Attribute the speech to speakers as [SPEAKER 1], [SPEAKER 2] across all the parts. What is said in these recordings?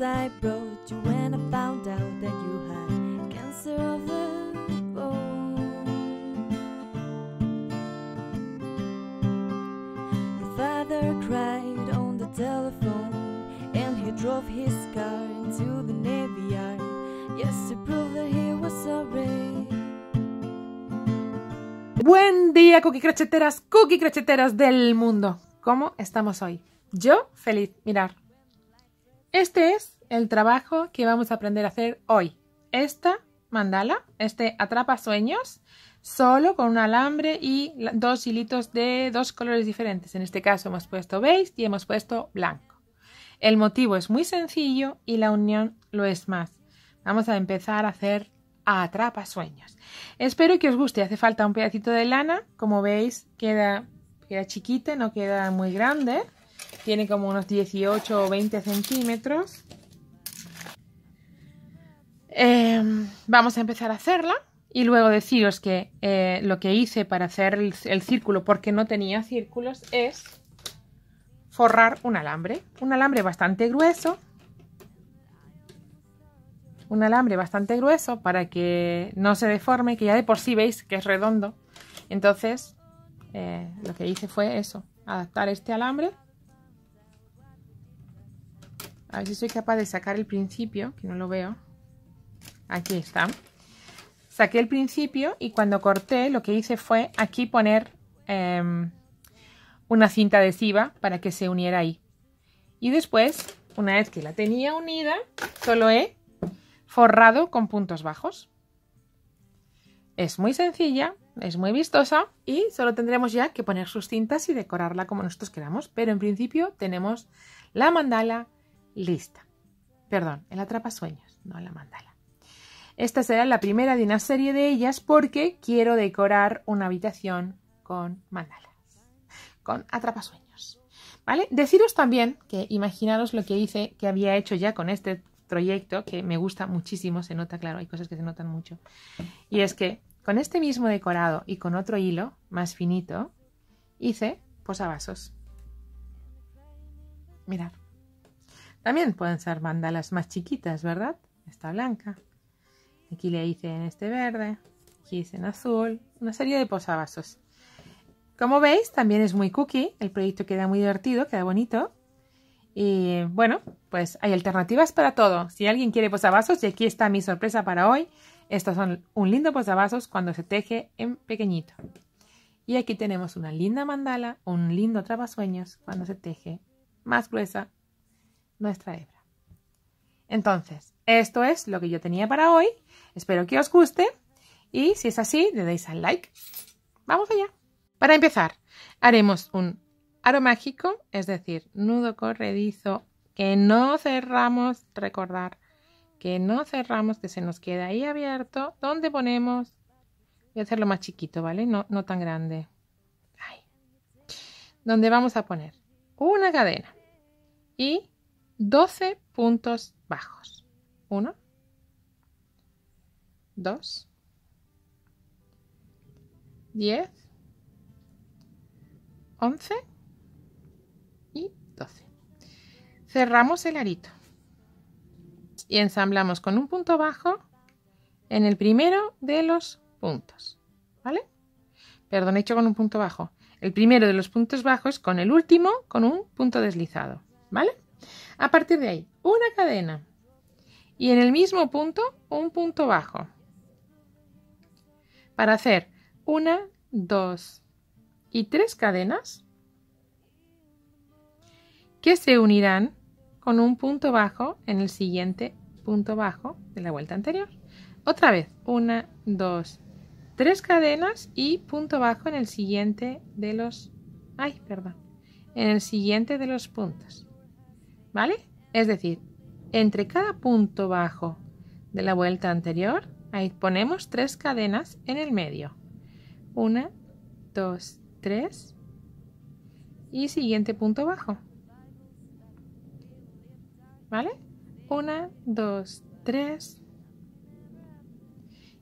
[SPEAKER 1] news I brought you when I found out that you had cancer of the bone. Your father cried on the telephone, and he drove his car into the Navy Yard, just to prove that he was sorry.
[SPEAKER 2] Buen día, cookie crocheteras del mundo. ¿Cómo estamos hoy? Yo feliz. Mirad, este es el trabajo que vamos a aprender a hacer hoy. Esta mandala, este atrapasueños, solo con un alambre y dos hilitos de dos colores diferentes. En este caso hemos puesto beige y hemos puesto blanco. El motivo es muy sencillo y la unión lo es más. Vamos a empezar a hacer atrapasueños. Espero que os guste. Hace falta un pedacito de lana. Como veis, queda chiquita, no queda muy grande. Tiene como unos 18 o 20 centímetros. Vamos a empezar a hacerla. Y luego deciros que lo que hice para hacer el círculo, porque no tenía círculos, es forrar un alambre. Un alambre bastante grueso. Un alambre bastante grueso para que no se deforme, que ya de por sí veis que es redondo. Entonces, lo que hice fue eso, adaptar este alambre. A ver si soy capaz de sacar el principio, que no lo veo. Aquí está. Saqué el principio y cuando corté lo que hice fue aquí poner una cinta adhesiva para que se uniera ahí. Y después, una vez que la tenía unida, solo he forrado con puntos bajos. Es muy sencilla, es muy vistosa y solo tendremos ya que poner sus cintas y decorarla como nosotros queramos. Pero en principio tenemos la mandala lista. Perdón, el atrapasueños, no la mandala. Esta será la primera de una serie de ellas porque quiero decorar una habitación con mandalas, con atrapasueños. ¿Vale? Deciros también que imaginaros lo que hice, que había hecho ya con este proyecto, que me gusta muchísimo, se nota, claro, hay cosas que se notan mucho. Y es que con este mismo decorado y con otro hilo más finito, hice posavasos. Mirad. También pueden ser mandalas más chiquitas, ¿verdad? Esta blanca. Aquí le hice en este verde, aquí hice en azul, una serie de posavasos. Como veis, también es muy cookie, el proyecto queda muy divertido, queda bonito. Y bueno, pues hay alternativas para todo. Si alguien quiere posavasos, y aquí está mi sorpresa para hoy. Estos son un lindo posavasos cuando se teje en pequeñito. Y aquí tenemos una linda mandala, un lindo atrapasueños cuando se teje más gruesa nuestra hebra. Entonces, esto es lo que yo tenía para hoy. Espero que os guste. Y si es así, le dais al like. Vamos allá. Para empezar, haremos un aro mágico, es decir, nudo corredizo que no cerramos, recordar que no cerramos, que se nos queda ahí abierto, donde ponemos, voy a hacerlo más chiquito, ¿vale? No tan grande. Ahí. Donde vamos a poner una cadena y 12 puntos bajos. 1, 2, 10, 11 y 12. Cerramos el arito y ensamblamos con un punto bajo en el primero de los puntos, ¿vale? Perdón, he hecho con un punto bajo. El primero de los puntos bajos con el último con un punto deslizado, ¿vale? A partir de ahí, una cadena y en el mismo punto un punto bajo para hacer 1, 2 y 3 cadenas que se unirán con un punto bajo en el siguiente punto bajo de la vuelta anterior. Otra vez, 1, 2, 3 cadenas y punto bajo en el siguiente de los... en el siguiente de los puntos. ¿Vale? Es decir, entre cada punto bajo de la vuelta anterior, ahí ponemos 3 cadenas en el medio. 1, 2, 3 y siguiente punto bajo. ¿Vale? 1, 2, 3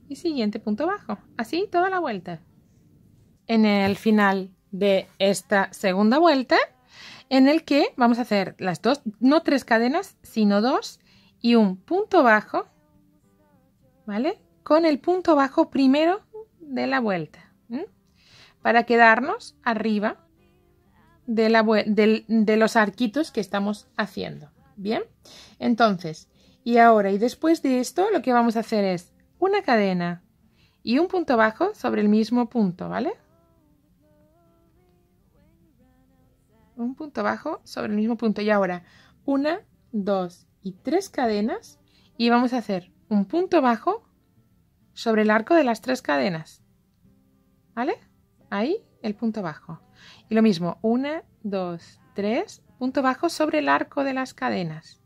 [SPEAKER 2] y siguiente punto bajo. Así toda la vuelta. En el final de esta segunda vuelta, en el que vamos a hacer las dos, no 3 cadenas, sino 2 y un punto bajo, ¿vale? Con el punto bajo primero de la vuelta, para quedarnos arriba de los arquitos que estamos haciendo. Bien, entonces, y ahora y después de esto, lo que vamos a hacer es una cadena y un punto bajo sobre el mismo punto, ¿vale? Un punto bajo sobre el mismo punto. Y ahora, 1, 2 y 3 cadenas. Y vamos a hacer un punto bajo sobre el arco de las 3 cadenas. ¿Vale? Ahí el punto bajo. Y lo mismo, 1, 2, 3, punto bajo sobre el arco de las cadenas.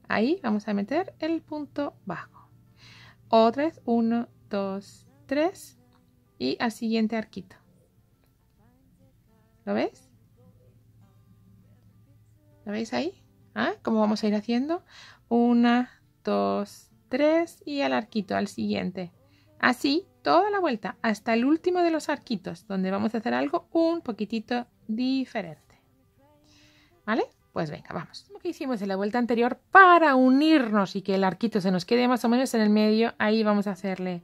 [SPEAKER 2] Ahí vamos a meter el punto bajo. Otra vez, 1, 2, 3 y al siguiente arquito. ¿Lo veis? ¿Lo veis ahí? ¿Cómo vamos a ir haciendo? 1, 2, 3 y al arquito, al siguiente. Así, toda la vuelta, hasta el último de los arquitos, donde vamos a hacer algo un poquitito diferente. ¿Vale? Pues venga, vamos. Lo que hicimos en la vuelta anterior para unirnos y que el arquito se nos quede más o menos en el medio, ahí vamos a hacerle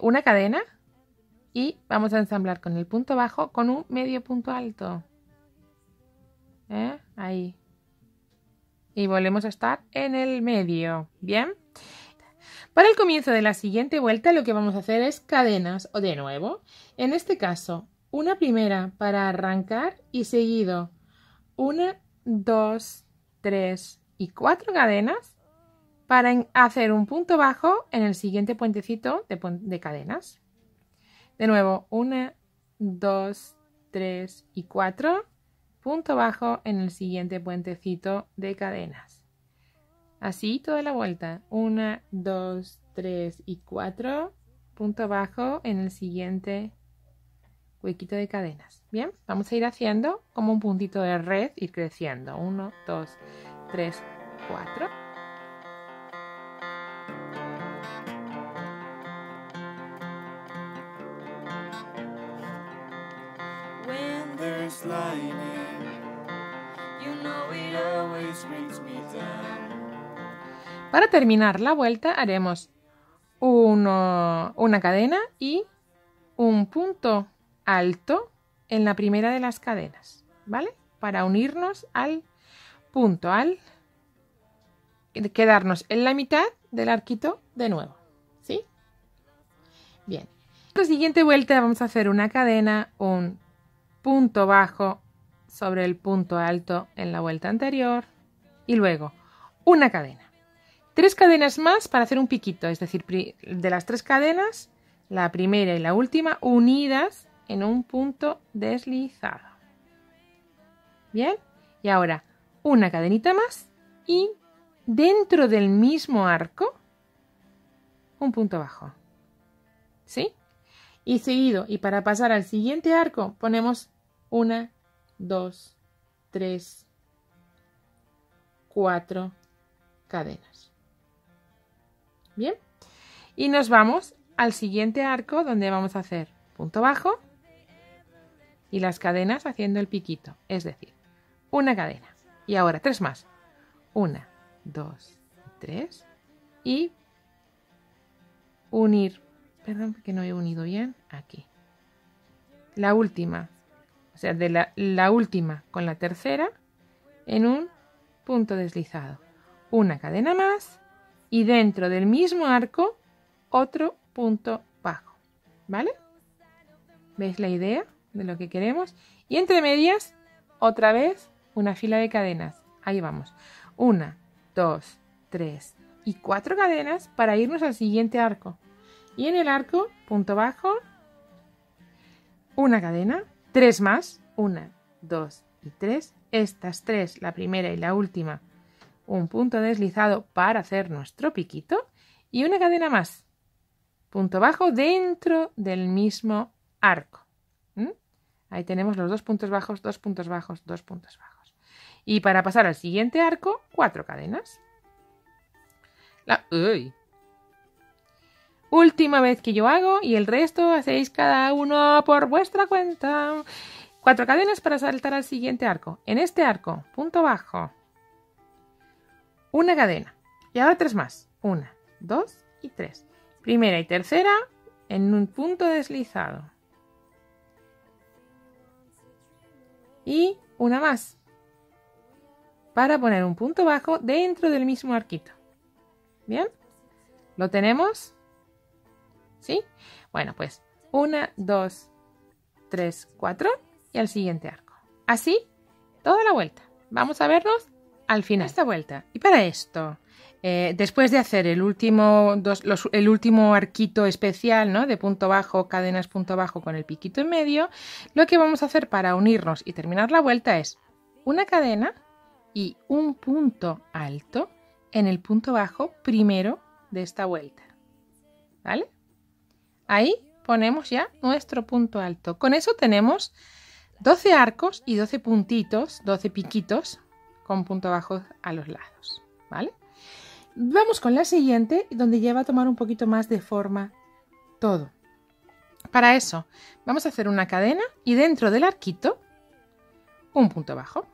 [SPEAKER 2] una cadena. Y vamos a ensamblar con el punto bajo con un medio punto alto. Ahí. Y volvemos a estar en el medio. ¿Bien? Para el comienzo de la siguiente vuelta lo que vamos a hacer es cadenas. O de nuevo, en este caso, una primera para arrancar y seguido 1, 2, 3 y 4 cadenas para hacer un punto bajo en el siguiente puentecito de cadenas. De nuevo, 1, 2, 3 y 4, punto bajo en el siguiente puentecito de cadenas. Así toda la vuelta, 1, 2, 3 y 4, punto bajo en el siguiente huequito de cadenas. Bien, vamos a ir haciendo como un puntito de red, ir creciendo, 1, 2, 3, 4. Para terminar la vuelta haremos una cadena y un punto alto en la primera de las cadenas, ¿vale? Para unirnos al punto, al quedarnos en la mitad del arquito de nuevo, ¿sí? Bien. En la siguiente vuelta vamos a hacer una cadena, un punto bajo sobre el punto alto en la vuelta anterior y luego una cadena. 3 cadenas más para hacer un piquito, es decir, de las 3 cadenas, la primera y la última unidas en un punto deslizado. Bien, y ahora una cadenita más y dentro del mismo arco un punto bajo. ¿Sí? Y seguido, y para pasar al siguiente arco, ponemos 1, 2, 3, 4 cadenas. Bien, y nos vamos al siguiente arco donde vamos a hacer punto bajo y las cadenas haciendo el piquito, es decir, una cadena. Y ahora 3 más. 1, 2, 3 y unir. Perdón, porque no he unido bien. Aquí. La última. O sea, de la última con la tercera en un punto deslizado. Una cadena más y dentro del mismo arco otro punto bajo. ¿Vale? ¿Veis la idea de lo que queremos? Y entre medias, otra vez, una fila de cadenas. Ahí vamos. 1, 2, 3 y 4 cadenas para irnos al siguiente arco. Y en el arco, punto bajo, una cadena, 3 más, 1, 2 y 3. Estas 3, la primera y la última, un punto deslizado para hacer nuestro piquito y una cadena más. Punto bajo dentro del mismo arco. Ahí tenemos los 2 puntos bajos, 2 puntos bajos, 2 puntos bajos. Y para pasar al siguiente arco, 4 cadenas. Última vez que yo hago y el resto hacéis cada uno por vuestra cuenta. 4 cadenas para saltar al siguiente arco. En este arco, punto bajo. una cadena. Y ahora 3 más. 1, 2 y 3. Primera y tercera en un punto deslizado. Y una más. Para poner un punto bajo dentro del mismo arquito. ¿Bien? ¿Lo tenemos? ¿Sí? Bueno, pues 1, 2, 3, 4 y al siguiente arco. Así, toda la vuelta. Vamos a vernos al final de esta vuelta. Y para esto, después de hacer el último arquito especial, ¿no? De punto bajo, cadenas, punto bajo con el piquito en medio, lo que vamos a hacer para unirnos y terminar la vuelta es una cadena y un punto alto en el punto bajo primero de esta vuelta. ¿Vale? Ahí ponemos ya nuestro punto alto. Con eso tenemos 12 arcos y 12 puntitos, 12 piquitos con punto bajo a los lados. ¿Vale? Vamos con la siguiente, donde ya va a tomar un poquito más de forma todo. Para eso vamos a hacer una cadena y dentro del arquito un punto bajo.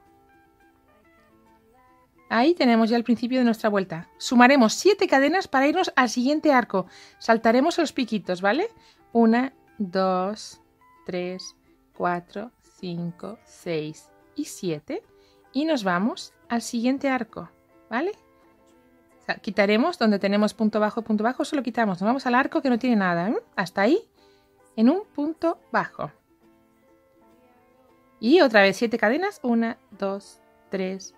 [SPEAKER 2] Ahí tenemos ya el principio de nuestra vuelta. Sumaremos 7 cadenas para irnos al siguiente arco. Saltaremos los piquitos, ¿vale? 1, 2, 3, 4, 5, 6 y 7. Y nos vamos al siguiente arco, ¿vale? O sea, quitaremos donde tenemos punto bajo, solo quitamos. Nos vamos al arco que no tiene nada, ¿eh? Hasta ahí, en un punto bajo. Y otra vez 7 cadenas. 1, 2, 3,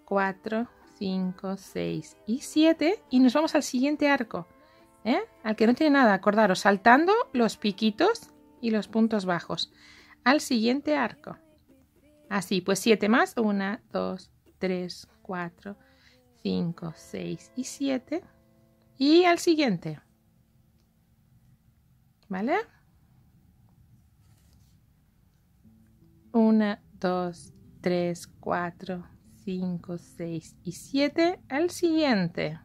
[SPEAKER 2] 4, 5, 6 y 7 y nos vamos al siguiente arco, al que no tiene nada, acordaros, saltando los piquitos y los puntos bajos al siguiente arco. Así, pues 7 más, 1, 2, 3, 4, 5, 6 y 7 y al siguiente, ¿vale? 1, 2, 3, 4, 5, 6 y 7 al siguiente.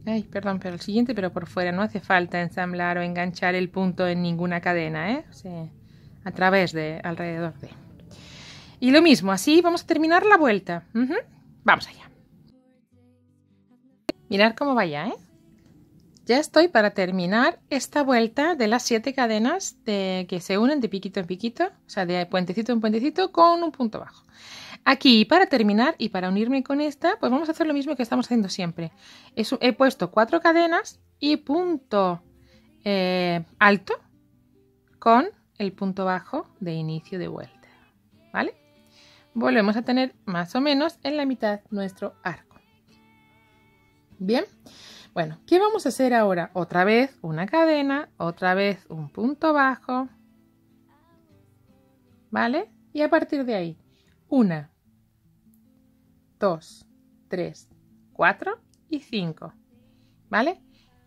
[SPEAKER 2] Ay, perdón, pero el siguiente, pero por fuera. No hace falta ensamblar o enganchar el punto en ninguna cadena, ¿eh? O sea, a través de, alrededor de. Y lo mismo, así vamos a terminar la vuelta. Vamos allá. Mirad cómo vaya, ¿eh? Ya estoy para terminar esta vuelta de las 7 cadenas que se unen de piquito en piquito, o sea, de puentecito en puentecito con un punto bajo. Aquí, para terminar y para unirme con esta, pues vamos a hacer lo mismo que estamos haciendo siempre. He puesto 4 cadenas y punto alto con el punto bajo de inicio de vuelta, ¿vale? Volvemos a tener más o menos en la mitad nuestro arco. Bien. Bueno, ¿qué vamos a hacer ahora? Otra vez una cadena, otra vez un punto bajo, ¿vale? Y a partir de ahí, 1, 2, 3, 4 y 5, ¿vale?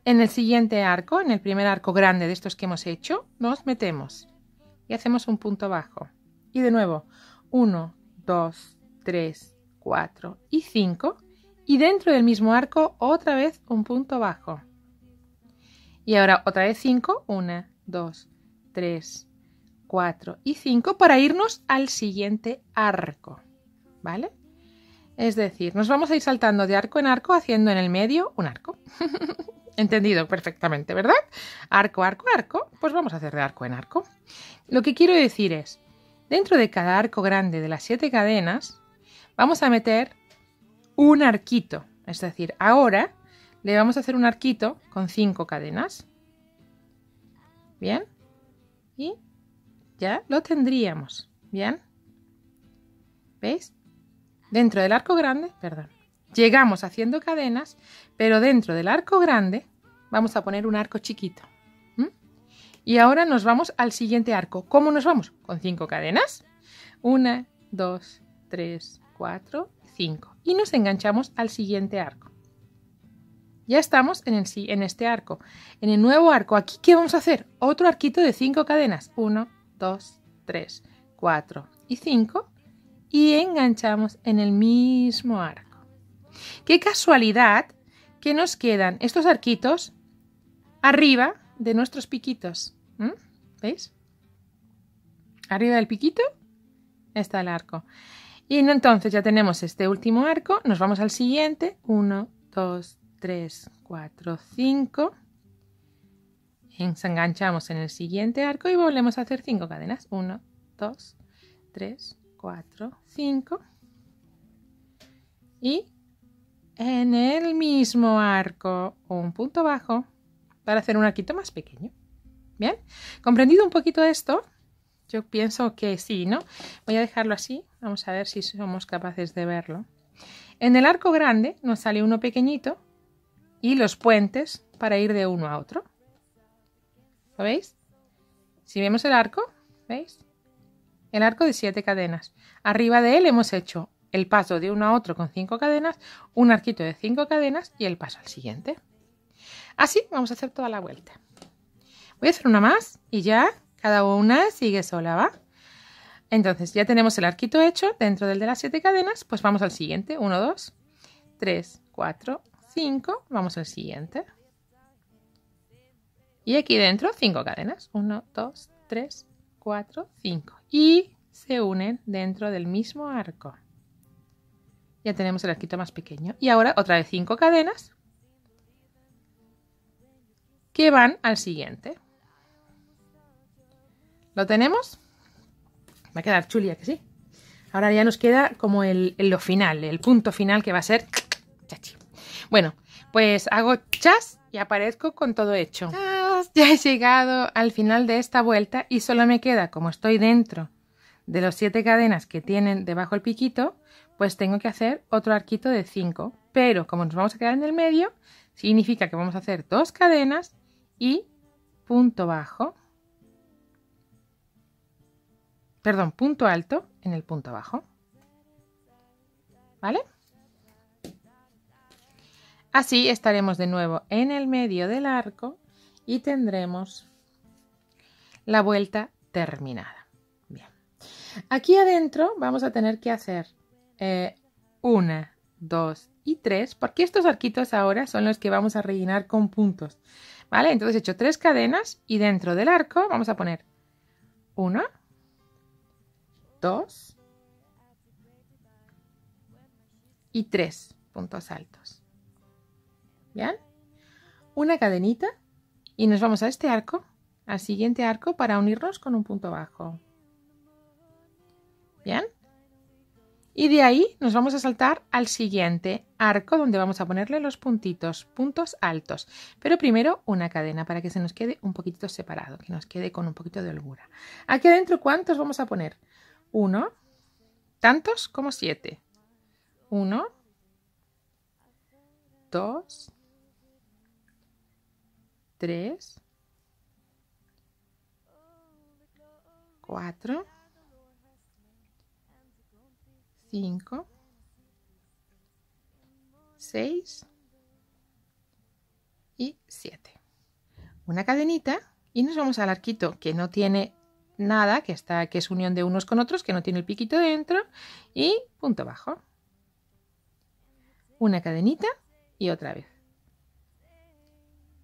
[SPEAKER 2] En el siguiente arco, en el primer arco grande de estos que hemos hecho, nos metemos y hacemos un punto bajo. Y de nuevo, 1, 2, 3, 4 y 5. Y dentro del mismo arco, otra vez un punto bajo. Y ahora otra vez 5. 1, 2, 3, 4 y 5 para irnos al siguiente arco. ¿Vale? Es decir, nos vamos a ir saltando de arco en arco, haciendo en el medio un arco. Entendido perfectamente, ¿verdad? Arco, arco, arco. Pues vamos a hacer de arco en arco. Lo que quiero decir es, dentro de cada arco grande de las 7 cadenas, vamos a meter un arquito, es decir, ahora le vamos a hacer un arquito con 5 cadenas. Bien, y ya lo tendríamos. Bien, ¿veis? Dentro del arco grande, perdón, llegamos haciendo cadenas, pero dentro del arco grande vamos a poner un arco chiquito. Y ahora nos vamos al siguiente arco. ¿Cómo nos vamos? Con 5 cadenas. 1, 2, 3, 4, 5 y nos enganchamos al siguiente arco. Ya estamos en este arco. En el nuevo arco, aquí, ¿qué vamos a hacer? Otro arquito de 5 cadenas. 1, 2, 3, 4 y 5 y enganchamos en el mismo arco. Qué casualidad que nos quedan estos arquitos arriba de nuestros piquitos. ¿Veis? Arriba del piquito está el arco. Y entonces ya tenemos este último arco, nos vamos al siguiente, 1, 2, 3, 4, 5. Enganchamos en el siguiente arco y volvemos a hacer 5 cadenas. 1, 2, 3, 4, 5. Y en el mismo arco un punto bajo para hacer un arquito más pequeño. ¿Bien? ¿Comprendido un poquito esto? Yo pienso que sí, ¿no? Voy a dejarlo así. Vamos a ver si somos capaces de verlo. En el arco grande nos sale uno pequeñito y los puentes para ir de uno a otro. ¿Lo veis? Si vemos el arco, ¿veis? El arco de 7 cadenas. Arriba de él hemos hecho el paso de uno a otro con 5 cadenas, un arquito de 5 cadenas y el paso al siguiente. Así vamos a hacer toda la vuelta. Voy a hacer una más y ya cada una sigue sola, ¿va? Entonces ya tenemos el arquito hecho dentro del de las 7 cadenas, pues vamos al siguiente. 1, 2, 3, 4, 5. Vamos al siguiente. Y aquí dentro 5 cadenas. 1, 2, 3, 4, 5. Y se unen dentro del mismo arco. Ya tenemos el arquito más pequeño. Y ahora otra vez 5 cadenas que van al siguiente. ¿Lo tenemos? Va a quedar chuli, que sí. Ahora ya nos queda como lo final, el punto final que va a ser chachi. Bueno, pues hago chas y aparezco con todo hecho. ¡Chas! Ya he llegado al final de esta vuelta y solo me queda, como estoy dentro de los 7 cadenas que tienen debajo el piquito, pues tengo que hacer otro arquito de 5. Pero como nos vamos a quedar en el medio, significa que vamos a hacer 2 cadenas y punto bajo. Perdón, punto alto en el punto bajo. ¿Vale? Así estaremos de nuevo en el medio del arco y tendremos la vuelta terminada. Bien. Aquí adentro vamos a tener que hacer 1, 2 y 3, porque estos arquitos ahora son los que vamos a rellenar con puntos. ¿Vale? Entonces he hecho 3 cadenas y dentro del arco vamos a poner 1, 2 y 3 puntos altos. ¿Bien? Una cadenita y nos vamos a este arco, al siguiente arco para unirnos con un punto bajo. ¿Bien? Y de ahí nos vamos a saltar al siguiente arco donde vamos a ponerle los puntitos, puntos altos. Pero primero una cadena para que se nos quede un poquito separado, que nos quede con un poquito de holgura. Aquí adentro, ¿cuántos vamos a poner? 1, tantos como 7. 1, 2, 3, 4, 5, 6 y 7. Una cadenita y nos vamos al arquito que no tiene nada, que es unión de unos con otros, que no tiene el piquito dentro, y punto bajo. Una cadenita y otra vez.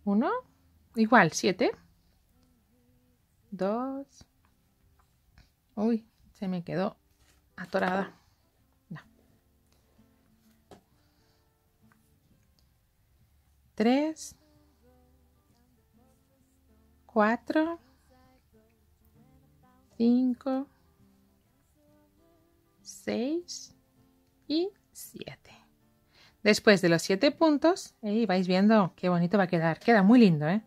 [SPEAKER 2] 1, igual 7. 2. Uy, se me quedó atorada. No. 3, 4, 5, 6 y 7. Después de los 7 puntos, vais viendo qué bonito va a quedar. Queda muy lindo, ¿eh?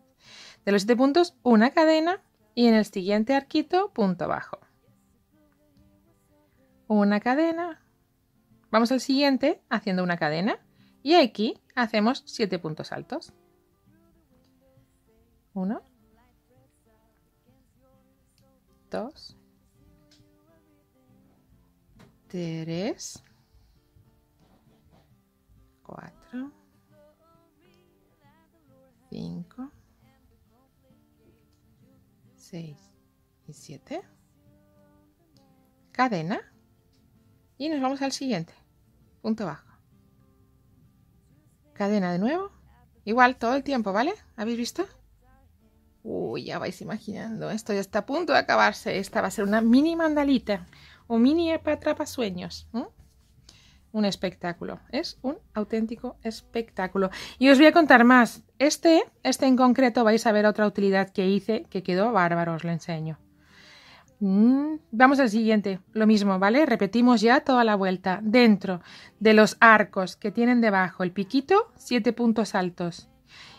[SPEAKER 2] De los 7 puntos, una cadena y en el siguiente arquito, punto bajo. Una cadena. Vamos al siguiente haciendo una cadena y aquí hacemos 7 puntos altos. 1, 2, 3, 4, 5, 6 y 7. Cadena. Y nos vamos al siguiente. Punto bajo. Cadena de nuevo. Igual todo el tiempo, ¿vale? ¿Habéis visto? Uy, ya vais imaginando. Esto ya está a punto de acabarse. Esta va a ser una mini mandalita. O mini atrapasueños. un espectáculo. Es un auténtico espectáculo. Y os voy a contar más. Este en concreto vais a ver otra utilidad que hice que quedó bárbaro, os lo enseño. Vamos al siguiente. Lo mismo, ¿vale? Repetimos ya toda la vuelta. Dentro de los arcos que tienen debajo el piquito, 7 puntos altos.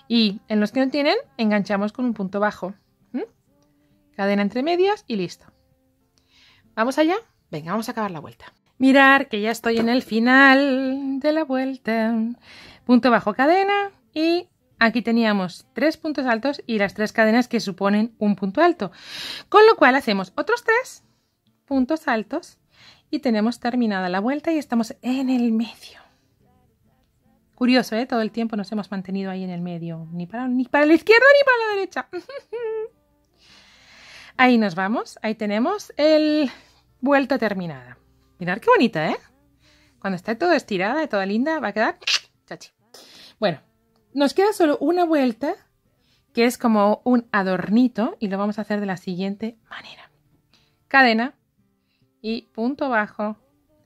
[SPEAKER 2] Y en los que no tienen, enganchamos con un punto bajo. Cadena entre medias y listo. ¿Vamos allá? Venga, vamos a acabar la vuelta. Mirar que ya estoy en el final de la vuelta. Punto bajo, cadena y aquí teníamos 3 puntos altos y las 3 cadenas que suponen un punto alto. Con lo cual hacemos otros 3 puntos altos y tenemos terminada la vuelta y estamos en el medio. Curioso, ¿eh? Todo el tiempo nos hemos mantenido ahí en el medio. Ni para la izquierda ni para la derecha. Ahí nos vamos. Ahí tenemos el vuelta terminada. Mirad qué bonita, ¿eh? Cuando está toda estirada y toda linda va a quedar chachi. Bueno, nos queda solo una vuelta que es como un adornito y lo vamos a hacer de la siguiente manera. Cadena y punto bajo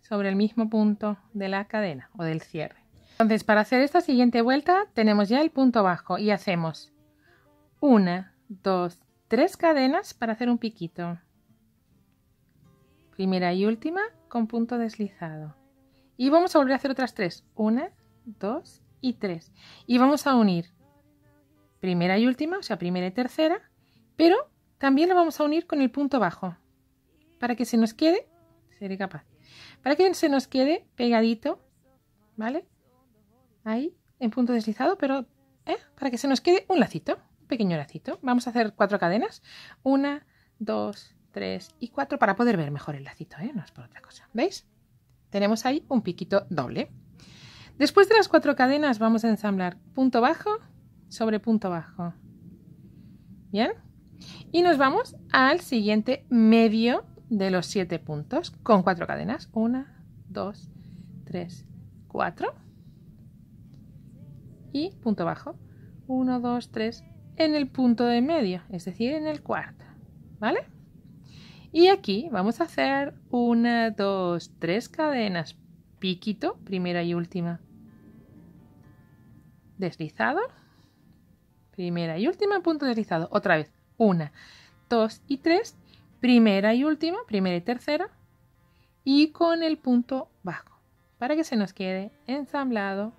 [SPEAKER 2] sobre el mismo punto de la cadena o del cierre. Entonces, para hacer esta siguiente vuelta tenemos ya el punto bajo y hacemos 1, 2, 3 cadenas para hacer un piquito. Primera y última con punto deslizado. Y vamos a volver a hacer otras 3. 1, 2 y 3. Y vamos a unir primera y última, o sea, primera y tercera, pero también lo vamos a unir con el punto bajo. Para que se nos quede, seré capaz, para que se nos quede pegadito, ¿vale? Ahí, en punto deslizado, pero para que se nos quede un lacito, un pequeño lacito. Vamos a hacer 4 cadenas. 1, 2, 3 y 4 para poder ver mejor el lacito, no es por otra cosa. ¿Veis? Tenemos ahí un piquito doble. Después de las 4 cadenas vamos a ensamblar punto bajo sobre punto bajo. ¿Bien? Y nos vamos al siguiente medio de los 7 puntos con 4 cadenas. 1, 2, 3, 4. Y punto bajo. 1, 2, 3 en el punto de medio, es decir, en el cuarto. ¿Vale? Y aquí vamos a hacer 1, 2, 3 cadenas, piquito, primera y última, deslizado, primera y última, punto deslizado, otra vez 1, 2 y 3, primera y última, primera y tercera, y con el punto bajo, para que se nos quede ensamblado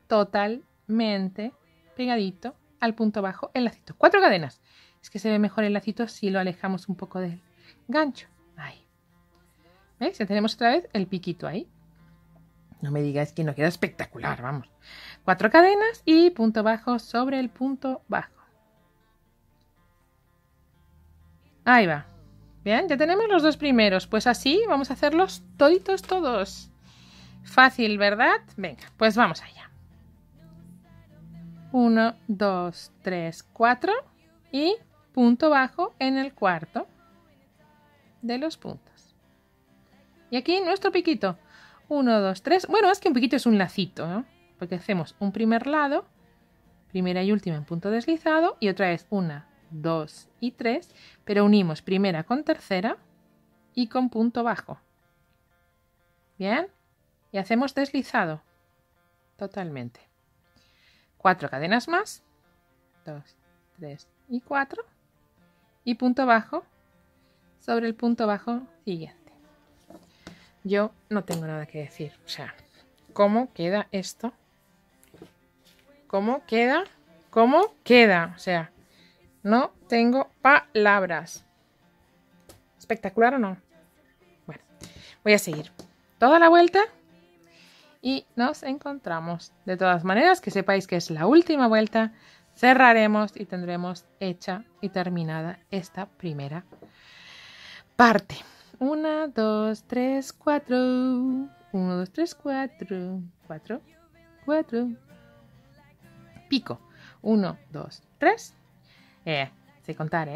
[SPEAKER 2] totalmente pegadito al punto bajo el lacito. 4 cadenas. Es que se ve mejor el lacito si lo alejamos un poco del gancho. Ahí. ¿Veis? Ya tenemos otra vez el piquito ahí. No me digáis que no queda espectacular, vamos. 4 cadenas y punto bajo sobre el punto bajo. Ahí va. Bien, ya tenemos los 2 primeros. Pues así vamos a hacerlos toditos todos. Fácil, ¿verdad? Venga, pues vamos allá. 1, 2, 3, 4 y punto bajo en el cuarto de los puntos. Y aquí nuestro piquito. 1, 2, 3. Bueno, es que un piquito es un lacito, ¿no? Porque hacemos un primer lado, primera y última en punto deslizado, y otra vez 1, 2 y 3, pero unimos primera con tercera y con punto bajo. Bien, y hacemos deslizado totalmente. 4 cadenas más, 2, 3 y 4, y punto bajo sobre el punto bajo siguiente. Yo no tengo nada que decir, o sea, ¿cómo queda esto? ¿Cómo queda? ¿Cómo queda? O sea, no tengo palabras. ¿Espectacular o no? Bueno, voy a seguir toda la vuelta y nos encontramos. De todas maneras, que sepáis que es la última vuelta. Cerraremos y tendremos hecha y terminada esta primera parte. 1, 2, 3, 4. 1, 2, 3, 4. 4, 4. Pico. 1, 2, 3. Sé contar,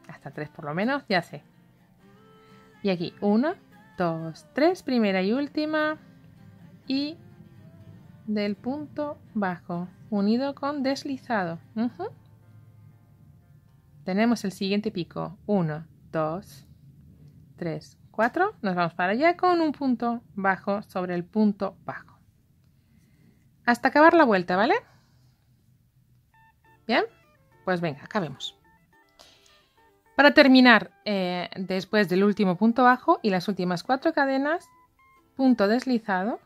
[SPEAKER 2] hasta 3 por lo menos, ya sé. Y aquí 1, 2, 3, primera y última. Y del punto bajo, unido con deslizado. Tenemos el siguiente pico. 1, 2, 3, 4, nos vamos para allá con un punto bajo sobre el punto bajo. Hasta acabar la vuelta, ¿vale? Bien, pues venga, acabemos. Para terminar, después del último punto bajo y las últimas 4 cadenas, punto deslizado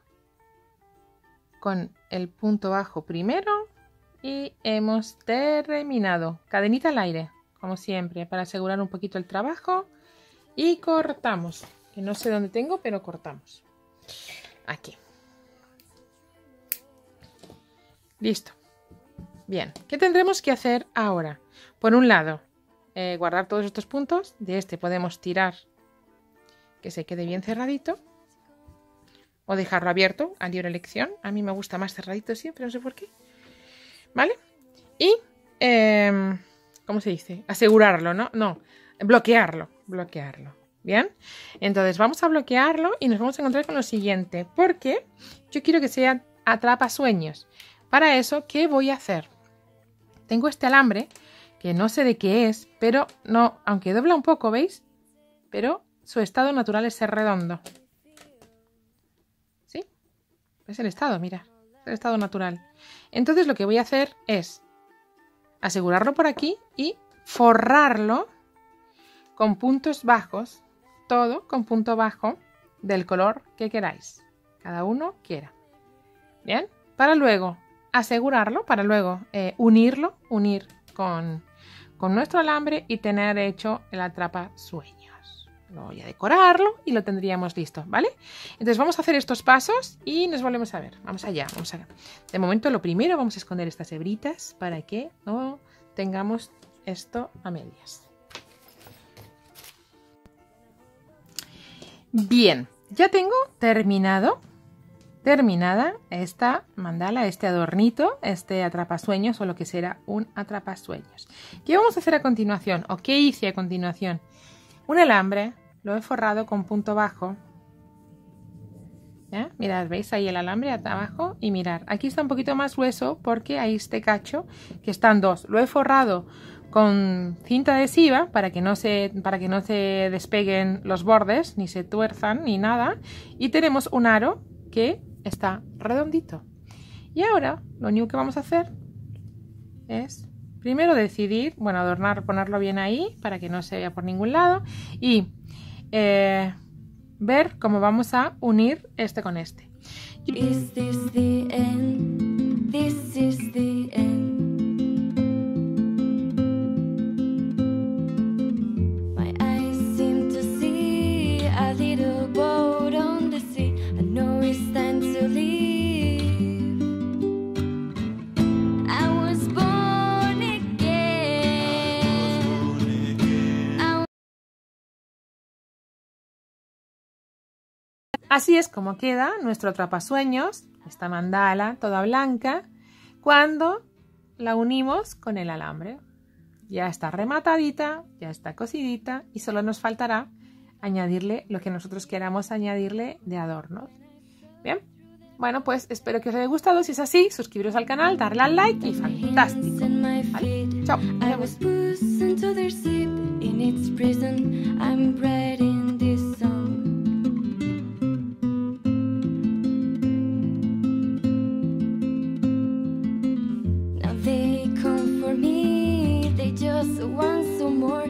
[SPEAKER 2] con el punto bajo primero y hemos terminado. Cadenita al aire, como siempre, para asegurar un poquito el trabajo y cortamos. Que no sé dónde tengo, pero cortamos. Aquí. Listo. Bien, ¿qué tendremos que hacer ahora? Por un lado, guardar todos estos puntos. De este podemos tirar que se quede bien cerradito. O dejarlo abierto a libre elección. A mí me gusta más cerradito siempre, no sé por qué. ¿Vale? Y, ¿cómo se dice? Asegurarlo, ¿no? No, bloquearlo. ¿Bien? Entonces vamos a bloquearlo y nos vamos a encontrar con lo siguiente. Porque yo quiero que sea atrapasueños. Para eso, ¿qué voy a hacer? Tengo este alambre, que no sé de qué es, pero no, aunque dobla un poco, ¿veis? Pero su estado natural es ser redondo. ¿Sí? Es el estado, mira, es el estado natural. Entonces lo que voy a hacer es asegurarlo por aquí y forrarlo con puntos bajos, todo con punto bajo del color que queráis. Cada uno quiera. ¿Bien? Para luego asegurarlo, para luego unir con nuestro alambre y tener hecho el atrapasueños. Voy a decorarlo y lo tendríamos listo, ¿vale? Entonces vamos a hacer estos pasos y nos volvemos a ver. Vamos allá, vamos allá. De momento lo primero vamos a esconder estas hebritas para que no tengamos esto a medias. Bien, ya tengo terminada esta mandala, este adornito, este atrapasueños o lo que será un atrapasueños. ¿Qué vamos a hacer a continuación? ¿O qué hice a continuación? Un alambre, lo he forrado con punto bajo. ¿Ya? Mirad, ¿veis ahí el alambre abajo? Y mirad, aquí está un poquito más grueso porque hay este cacho que están dos. Lo he forrado con cinta adhesiva para que no se despeguen los bordes, ni se tuerzan, ni nada. Y tenemos un aro que está redondito. Y ahora lo único que vamos a hacer es primero decidir, bueno, adornar, ponerlo bien ahí para que no se vea por ningún lado y ver cómo vamos a unir este con este.
[SPEAKER 1] Is this the end? This is the end. My eyes seem to see a little boat on the sea. I know it's time to leave. I was born again.
[SPEAKER 2] Así es como queda nuestro atrapasueños, esta mandala toda blanca, cuando la unimos con el alambre. Ya está rematadita, ya está cosidita y solo nos faltará añadirle lo que nosotros queramos añadirle de adornos. Bien, bueno, pues espero que os haya gustado. Si es así, suscribiros al canal, darle al like y fantástico. Vale, chao.
[SPEAKER 1] I was pushed into their seat in its prison. I'm writing this song. Now they come for me. They just want some more.